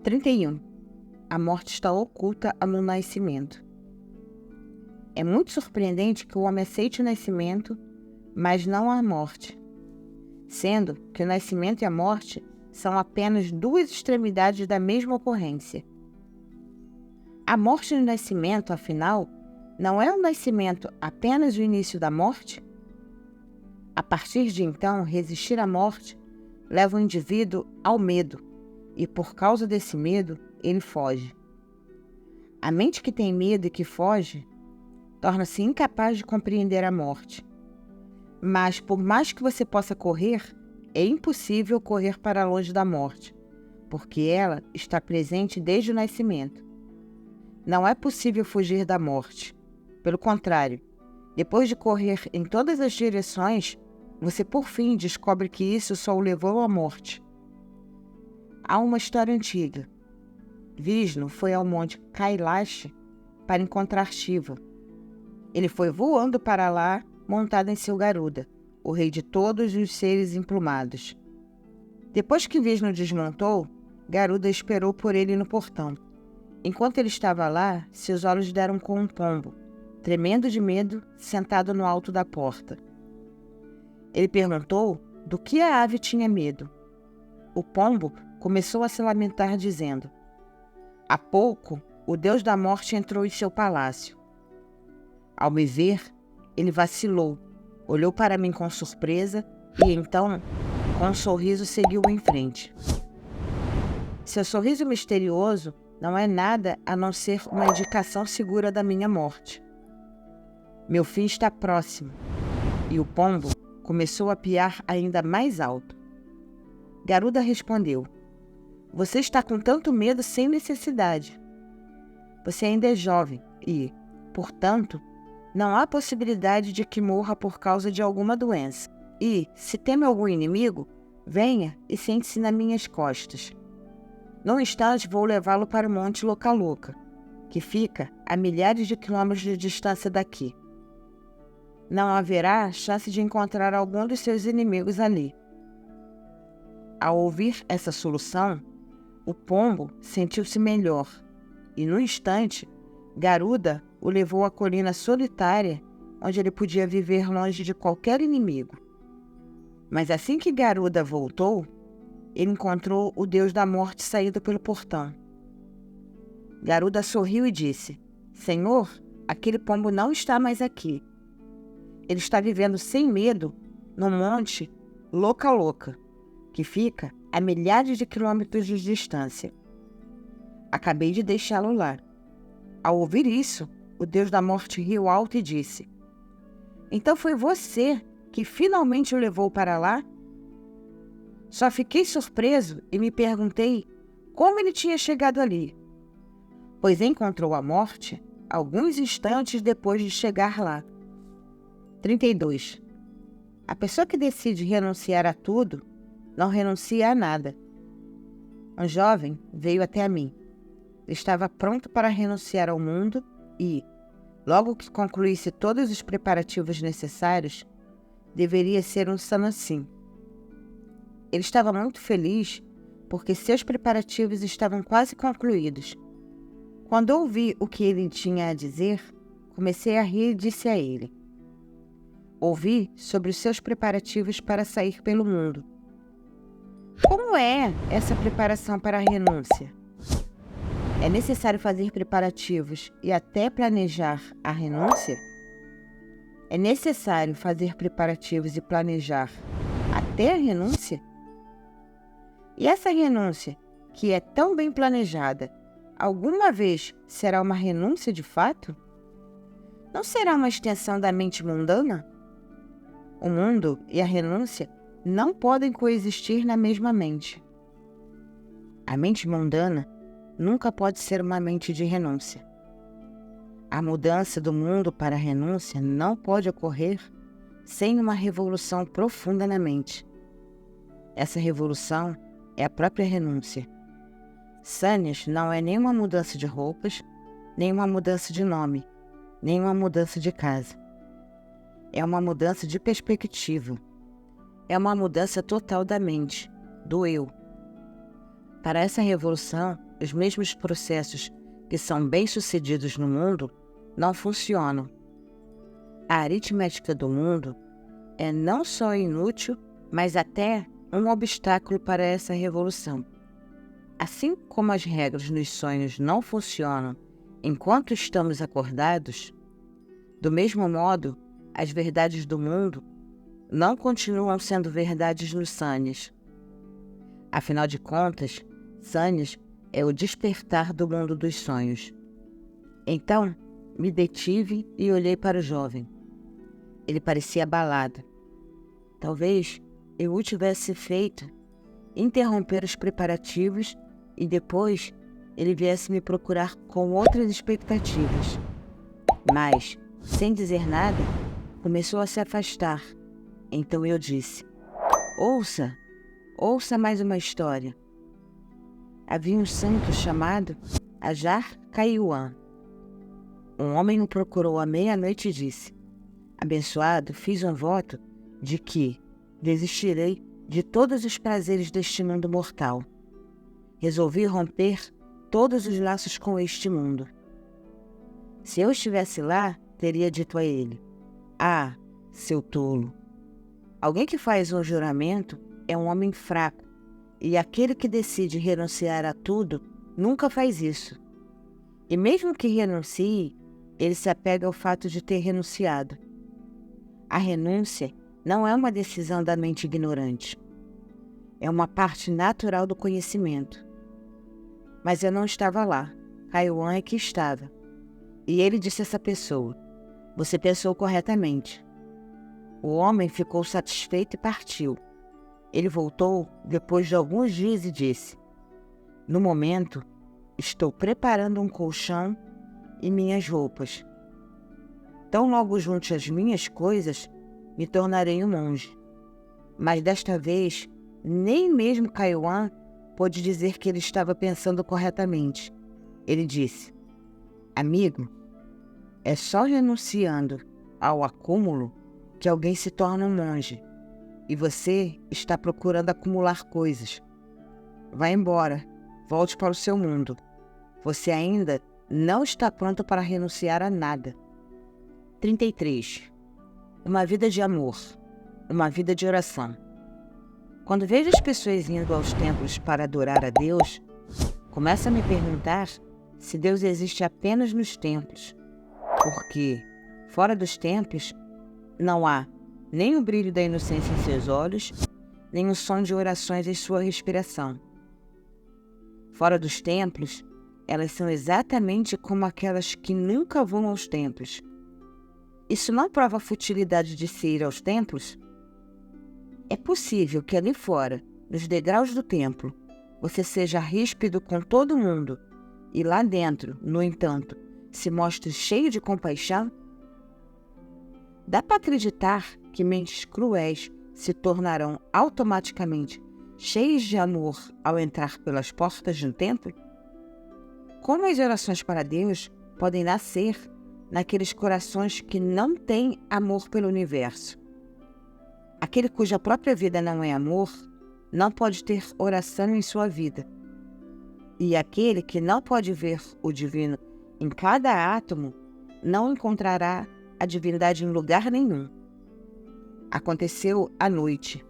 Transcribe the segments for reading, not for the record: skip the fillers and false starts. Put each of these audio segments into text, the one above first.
31. A morte está oculta no nascimento. É muito surpreendente que o homem aceite o nascimento, mas não a morte, sendo que o nascimento e a morte são apenas duas extremidades da mesma ocorrência. A morte no nascimento, afinal, não é o nascimento apenas o início da morte? A partir de então, resistir à morte leva o indivíduo ao medo, e por causa desse medo, ele foge. A mente que tem medo e que foge torna-se incapaz de compreender a morte. Mas, por mais que você possa correr, é impossível correr para longe da morte, porque ela está presente desde o nascimento. Não é possível fugir da morte. Pelo contrário, depois de correr em todas as direções, você por fim descobre que isso só o levou à morte. Há uma história antiga. Vishnu foi ao monte Kailash para encontrar Shiva. Ele foi voando para lá, montado em seu Garuda, o rei de todos os seres emplumados. Depois que Vishnu desmontou, Garuda esperou por ele no portão. Enquanto ele estava lá, seus olhos deram com um pombo, tremendo de medo, sentado no alto da porta. Ele perguntou do que a ave tinha medo. O pombo começou a se lamentar, dizendo: "Há pouco, o deus da morte entrou em seu palácio. Ao me ver, ele vacilou, olhou para mim com surpresa e então, com um sorriso, seguiu em frente. Seu sorriso misterioso não é nada a não ser uma indicação segura da minha morte. Meu fim está próximo." E o pombo começou a piar ainda mais alto. Garuda respondeu: "Você está com tanto medo sem necessidade. Você ainda é jovem e, portanto, não há possibilidade de que morra por causa de alguma doença. E, se teme algum inimigo, venha e sente-se nas minhas costas. Num instante vou levá-lo para o Monte Lokaloka, que fica a milhares de quilômetros de distância daqui. Não haverá chance de encontrar algum dos seus inimigos ali." Ao ouvir essa solução, o pombo sentiu-se melhor e, no instante, Garuda o levou à colina solitária, onde ele podia viver longe de qualquer inimigo. Mas assim que Garuda voltou, ele encontrou o deus da morte saído pelo portão. Garuda sorriu e disse: "Senhor, aquele pombo não está mais aqui. Ele está vivendo sem medo no monte Lokaloka, que fica a milhares de quilômetros de distância. Acabei de deixá-lo lá." Ao ouvir isso, o deus da morte riu alto e disse: "Então foi você que finalmente o levou para lá?" Só fiquei surpreso e me perguntei como ele tinha chegado ali, pois encontrou a morte alguns instantes depois de chegar lá. 32. A pessoa que decide renunciar a tudo, não renuncia a nada. Um jovem veio até mim. Estava pronto para renunciar ao mundo e, logo que concluísse todos os preparativos necessários, deveria ser um sannyasi. Ele estava muito feliz porque seus preparativos estavam quase concluídos. Quando ouvi o que ele tinha a dizer, comecei a rir e disse a ele: "Ouvi sobre os seus preparativos para sair pelo mundo. Como é essa preparação para a renúncia? É necessário fazer preparativos e até planejar a renúncia? É necessário fazer preparativos e planejar até a renúncia? E essa renúncia, que é tão bem planejada, alguma vez será uma renúncia de fato? Não será uma extensão da mente mundana? O mundo e a renúncia não podem coexistir na mesma mente. A mente mundana nunca pode ser uma mente de renúncia. A mudança do mundo para a renúncia não pode ocorrer sem uma revolução profunda na mente. Essa revolução é a própria renúncia. Sannyas não é nem uma mudança de roupas, nem uma mudança de nome, nem uma mudança de casa. É uma mudança de perspectiva. É uma mudança total da mente, do eu. Para essa revolução, os mesmos processos que são bem-sucedidos no mundo não funcionam. A aritmética do mundo é não só inútil, mas até um obstáculo para essa revolução. Assim como as regras nos sonhos não funcionam enquanto estamos acordados, do mesmo modo, as verdades do mundo não continuam sendo verdades nos sonhos. Afinal de contas, sonhos é o despertar do mundo dos sonhos. Então, me detive e olhei para o jovem. Ele parecia abalado. Talvez eu o tivesse feito interromper os preparativos e depois ele viesse me procurar com outras expectativas. Mas, sem dizer nada, começou a se afastar. Então eu disse: ouça mais uma história. Havia um santo chamado Ajar Caiuã. Um homem o procurou à meia-noite e disse: abençoado, fiz um voto de que desistirei de todos os prazeres deste mundo mortal. Resolvi romper todos os laços com este mundo. Se eu estivesse lá, teria dito a ele: ah, seu tolo! Alguém que faz um juramento é um homem fraco, e aquele que decide renunciar a tudo nunca faz isso. E mesmo que renuncie, ele se apega ao fato de ter renunciado. A renúncia não é uma decisão da mente ignorante. É uma parte natural do conhecimento. Mas eu não estava lá. Caiuã é que estava. E ele disse a essa pessoa: você pensou corretamente. O homem ficou satisfeito e partiu. Ele voltou depois de alguns dias e disse: no momento, estou preparando um colchão e minhas roupas. Tão logo junte as minhas coisas, me tornarei um monge. Mas desta vez, nem mesmo Caiuã pôde dizer que ele estava pensando corretamente. Ele disse: amigo, é só renunciando ao acúmulo que alguém se torna um monge. E você está procurando acumular coisas. Vá embora, volte para o seu mundo. Você ainda não está pronto para renunciar a nada. 33. Uma vida de amor. Uma vida de oração. Quando vejo as pessoas indo aos templos para adorar a Deus, começo a me perguntar se Deus existe apenas nos templos. Porque, fora dos templos, não há nem o brilho da inocência em seus olhos, nem o som de orações em sua respiração. Fora dos templos, elas são exatamente como aquelas que nunca vão aos templos. Isso não prova a futilidade de se ir aos templos? É possível que ali fora, nos degraus do templo, você seja ríspido com todo mundo e lá dentro, no entanto, se mostre cheio de compaixão? Dá para acreditar que mentes cruéis se tornarão automaticamente cheias de amor ao entrar pelas portas de um templo? Como as orações para Deus podem nascer naqueles corações que não têm amor pelo universo? Aquele cuja própria vida não é amor, não pode ter oração em sua vida. E aquele que não pode ver o divino em cada átomo, não encontrará a divindade em lugar nenhum. Aconteceu à noite.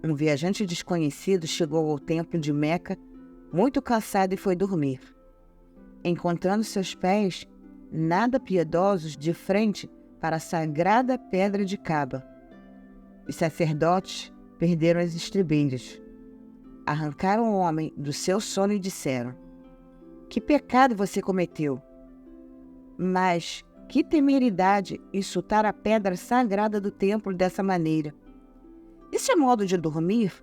Um viajante desconhecido chegou ao templo de Meca, muito cansado, e foi dormir. Encontrando seus pés nada piedosos de frente para a sagrada pedra de Caba. Os sacerdotes perderam as estribeiras. Arrancaram o homem do seu sono e disseram: que pecado você cometeu? Mas que temeridade insultar a pedra sagrada do templo dessa maneira. Isso é modo de dormir?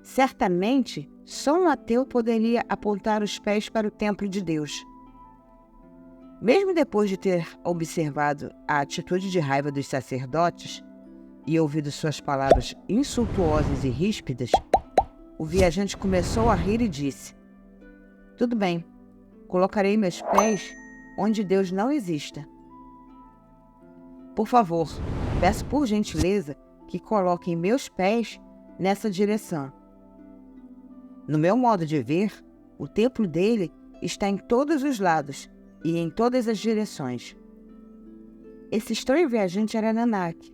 Certamente, só um ateu poderia apontar os pés para o templo de Deus. Mesmo depois de ter observado a atitude de raiva dos sacerdotes e ouvido suas palavras insultuosas e ríspidas, o viajante começou a rir e disse: tudo bem, colocarei meus pés onde Deus não exista. Por favor, peço por gentileza que coloquem meus pés nessa direção. No meu modo de ver, O templo dele está em todos os lados e em todas as direções. Esse estranho viajante era Nanak.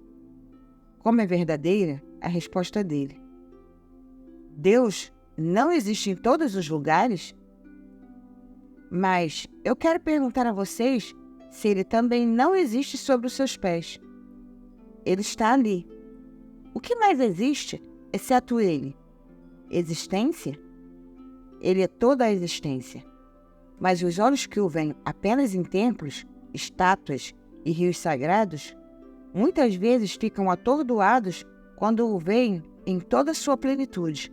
Como é verdadeira a resposta dele. Deus não existe em todos os lugares? Mas eu quero perguntar a vocês se ele também não existe sobre os seus pés. Ele está ali. O que mais existe, exceto ele? Existência? Ele é toda a existência. Mas os olhos que o veem apenas em templos, estátuas e rios sagrados, muitas vezes ficam atordoados quando o veem em toda a sua plenitude.